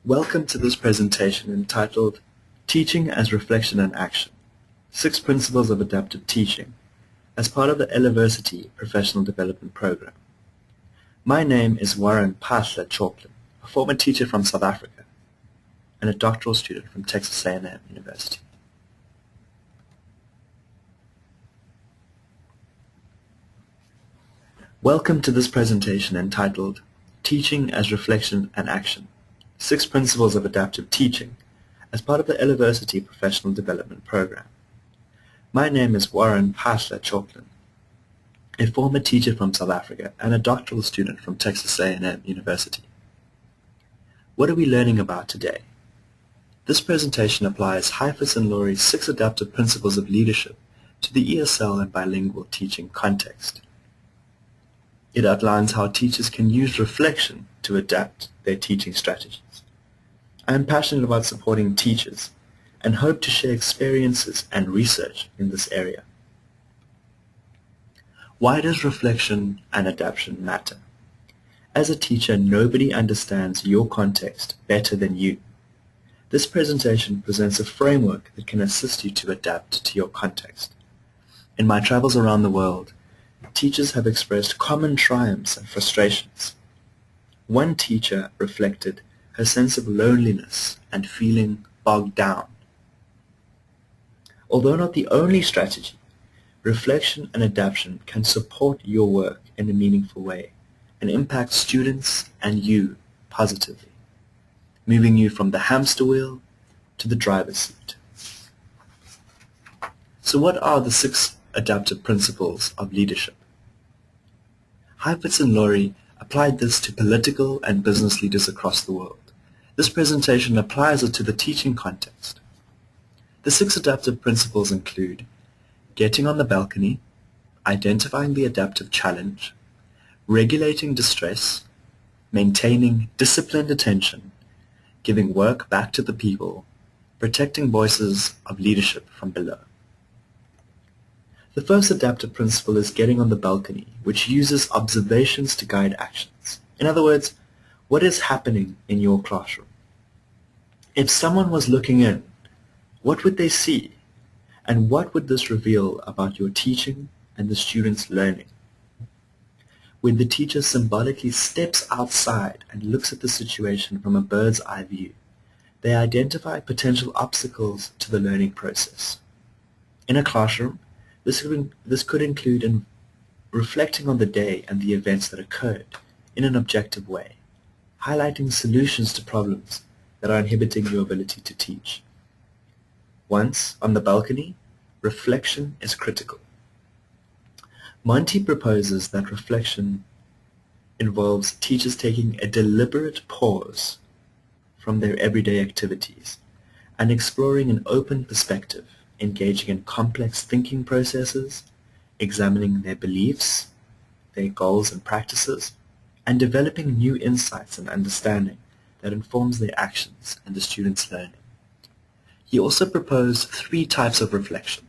Welcome to this presentation entitled Teaching as Reflection and Action, 6 Principles of Adaptive Teaching, as part of the University Professional Development Program. My name is Warren Pasha Chalklin, a former teacher from South Africa and a doctoral student from Texas A&M University. Welcome to this presentation entitled Teaching as Reflection and Action, 6 Principles of Adaptive Teaching, as part of the University Professional Development Program. My name is Warren Pasha Chalklin, a former teacher from South Africa and a doctoral student from Texas A&M University. What are we learning about today? This presentation applies Heifetz and Laurie's 6 adaptive principles of leadership to the ESL and bilingual teaching context. It outlines how teachers can use reflection to adapt their teaching strategies. I am passionate about supporting teachers and hope to share experiences and research in this area. Why does reflection and adaptation matter? As a teacher, nobody understands your context better than you. This presentation presents a framework that can assist you to adapt to your context. In my travels around the world, teachers have expressed common triumphs and frustrations. One teacher reflected her sense of loneliness and feeling bogged down. Although not the only strategy, reflection and adaptation can support your work in a meaningful way and impact students and you positively, moving you from the hamster wheel to the driver's seat. So what are the 6 adaptive principles of leadership? Heifetz and Laurie applied this to political and business leaders across the world. This presentation applies it to the teaching context. The 6 adaptive principles include getting on the balcony, identifying the adaptive challenge, regulating distress, maintaining disciplined attention, giving work back to the people, protecting voices of leadership from below. The first adaptive principle is getting on the balcony, which uses observations to guide actions. In other words, what is happening in your classroom? If someone was looking in, what would they see? And what would this reveal about your teaching and the students' learning? When the teacher symbolically steps outside and looks at the situation from a bird's eye view, they identify potential obstacles to the learning process. In a classroom, this could include reflecting on the day and the events that occurred in an objective way, highlighting solutions to problems that are inhibiting your ability to teach. Once on the balcony, reflection is critical. Monty proposes that reflection involves teachers taking a deliberate pause from their everyday activities and exploring an open perspective, engaging in complex thinking processes, examining their beliefs, their goals and practices, and developing new insights and understanding that informs their actions and the students' learning. He also proposed 3 types of reflection.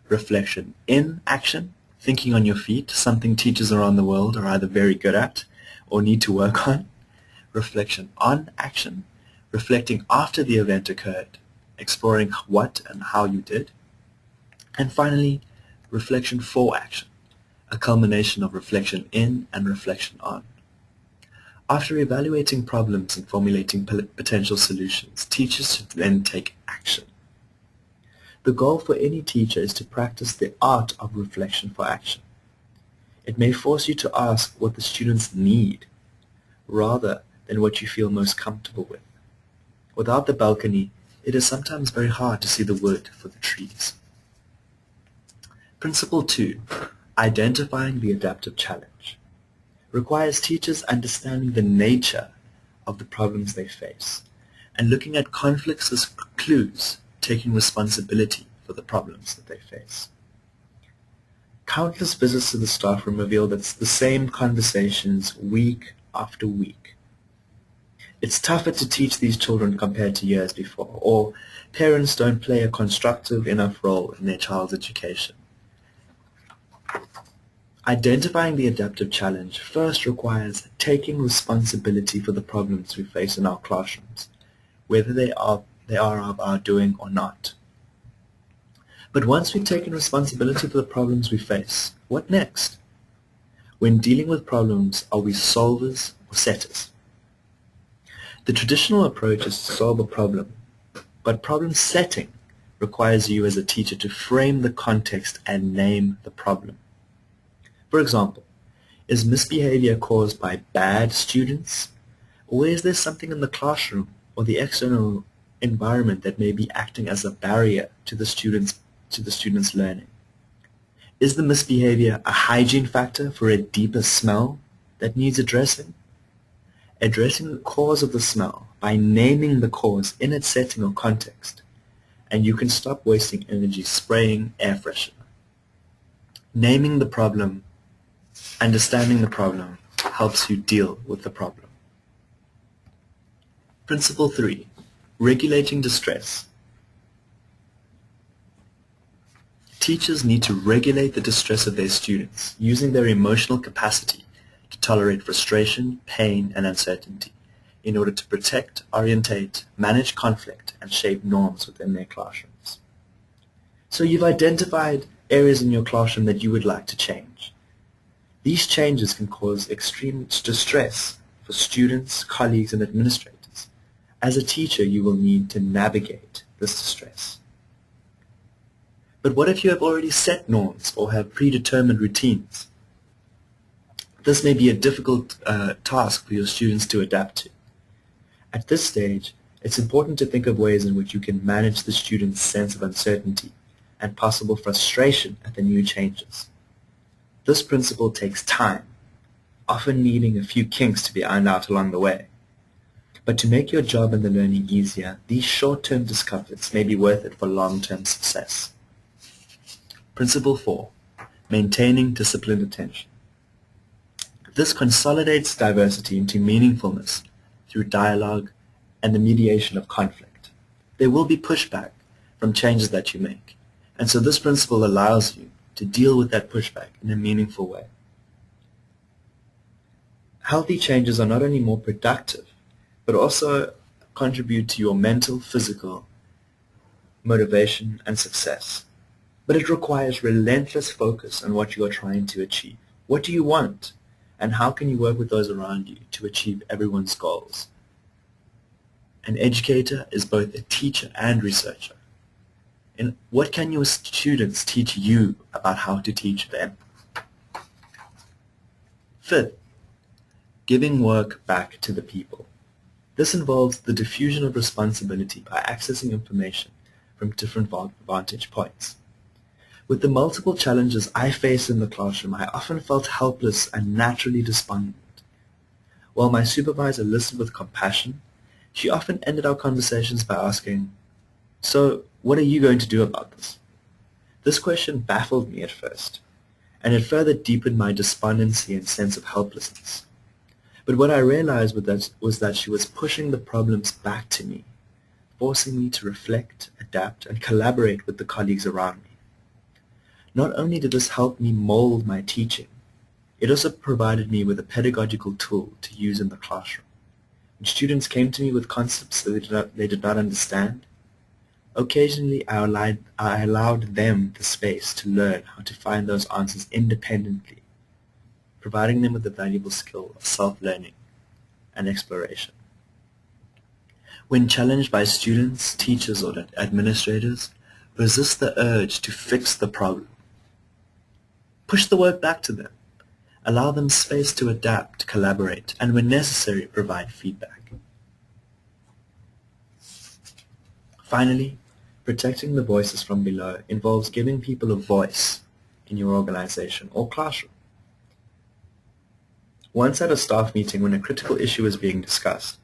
Reflection in action, thinking on your feet, something teachers around the world are either very good at or need to work on. Reflection on action, reflecting after the event occurred, exploring what and how you did. And finally, reflection for action, a culmination of reflection in and reflection on. After evaluating problems and formulating potential solutions, teachers should then take action. The goal for any teacher is to practice the art of reflection for action. It may force you to ask what the students need, rather than what you feel most comfortable with. Without the balcony, it is sometimes very hard to see the wood for the trees. Principle 2, identifying the adaptive challenge, requires teachers understanding the nature of the problems they face and looking at conflicts as clues, taking responsibility for the problems that they face. Countless visits to the staff room reveal that it's the same conversations week after week. It's tougher to teach these children compared to years before, or parents don't play a constructive enough role in their child's education. Identifying the adaptive challenge first requires taking responsibility for the problems we face in our classrooms, whether they are of our doing or not. But once we've taken responsibility for the problems we face, what next? When dealing with problems, are we solvers or setters? The traditional approach is to solve a problem, but problem setting requires you as a teacher to frame the context and name the problem. For example, is misbehavior caused by bad students, or is there something in the classroom or the external environment that may be acting as a barrier to the students' learning? Is the misbehavior a hygiene factor for a deeper smell that needs addressing? Addressing the cause of the smell by naming the cause in its setting or context, and you can stop wasting energy spraying air freshener. Naming the problem, understanding the problem, helps you deal with the problem. Principle 3. Regulating distress. Teachers need to regulate the distress of their students using their emotional capacity to tolerate frustration, pain, and uncertainty in order to protect, orientate, manage conflict, and shape norms within their classrooms. So you've identified areas in your classroom that you would like to change. These changes can cause extreme distress for students, colleagues, and administrators. As a teacher, you will need to navigate this distress. But what if you have already set norms or have predetermined routines? This may be a difficult task for your students to adapt to. At this stage, it's important to think of ways in which you can manage the student's sense of uncertainty and possible frustration at the new changes. This principle takes time, often needing a few kinks to be ironed out along the way. But to make your job and the learning easier, these short-term discomforts may be worth it for long-term success. Principle 4. Maintaining disciplined attention. This consolidates diversity into meaningfulness through dialogue and the mediation of conflict. There will be pushback from changes that you make, and so this principle allows you to deal with that pushback in a meaningful way. Healthy changes are not only more productive, but also contribute to your mental, physical motivation and success. But it requires relentless focus on what you are trying to achieve. What do you want? And how can you work with those around you to achieve everyone's goals? An educator is both a teacher and researcher. And what can your students teach you about how to teach them? Fifth, giving work back to the people. This involves the diffusion of responsibility by accessing information from different vantage points. With the multiple challenges I face in the classroom, I often felt helpless and naturally despondent. While my supervisor listened with compassion, she often ended our conversations by asking, "So, what are you going to do about this?" This question baffled me at first, and it further deepened my despondency and sense of helplessness. But what I realized was that she was pushing the problems back to me, forcing me to reflect, adapt, and collaborate with the colleagues around me. Not only did this help me mold my teaching, it also provided me with a pedagogical tool to use in the classroom. When students came to me with concepts that they did not understand, occasionally I allowed them the space to learn how to find those answers independently, providing them with the valuable skill of self-learning and exploration. When challenged by students, teachers, or administrators, resist the urge to fix the problem. Push the work back to them. Allow them space to adapt, collaborate, and when necessary, provide feedback. Finally, protecting the voices from below involves giving people a voice in your organization or classroom. Once at a staff meeting when a critical issue was being discussed,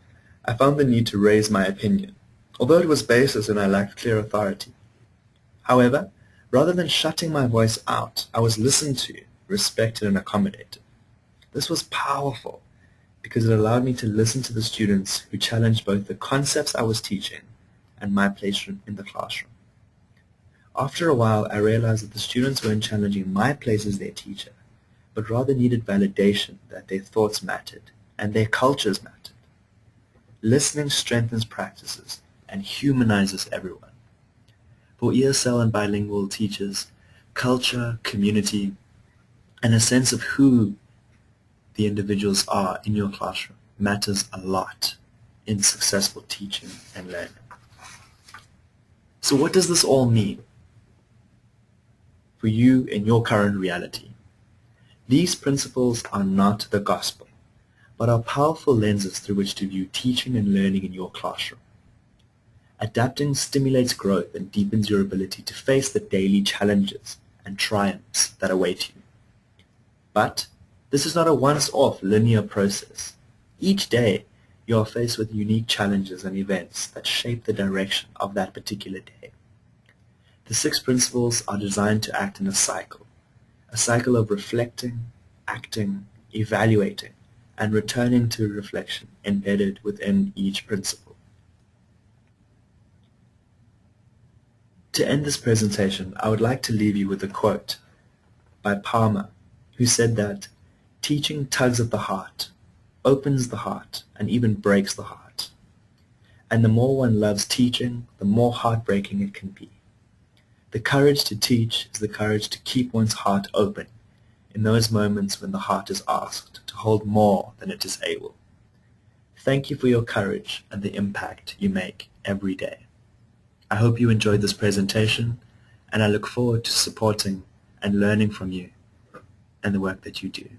I found the need to raise my opinion, although it was baseless and I lacked clear authority. However, rather than shutting my voice out, I was listened to, respected, and accommodated. This was powerful because it allowed me to listen to the students who challenged both the concepts I was teaching and my place in the classroom. After a while, I realized that the students weren't challenging my place as their teacher, but rather needed validation that their thoughts mattered and their cultures mattered. Listening strengthens practices and humanizes everyone. For ESL and bilingual teachers, culture, community, and a sense of who the individuals are in your classroom matters a lot in successful teaching and learning. So what does this all mean for you in your current reality? These principles are not the gospel, but are powerful lenses through which to view teaching and learning in your classroom. Adapting stimulates growth and deepens your ability to face the daily challenges and triumphs that await you. But this is not a once-off linear process. Each day, you are faced with unique challenges and events that shape the direction of that particular day. The 6 principles are designed to act in a cycle of reflecting, acting, evaluating, and returning to reflection embedded within each principle. To end this presentation, I would like to leave you with a quote by Palmer, who said that teaching tugs at the heart, opens the heart, and even breaks the heart. And the more one loves teaching, the more heartbreaking it can be. The courage to teach is the courage to keep one's heart open in those moments when the heart is asked to hold more than it is able. Thank you for your courage and the impact you make every day. I hope you enjoyed this presentation, and I look forward to supporting and learning from you and the work that you do.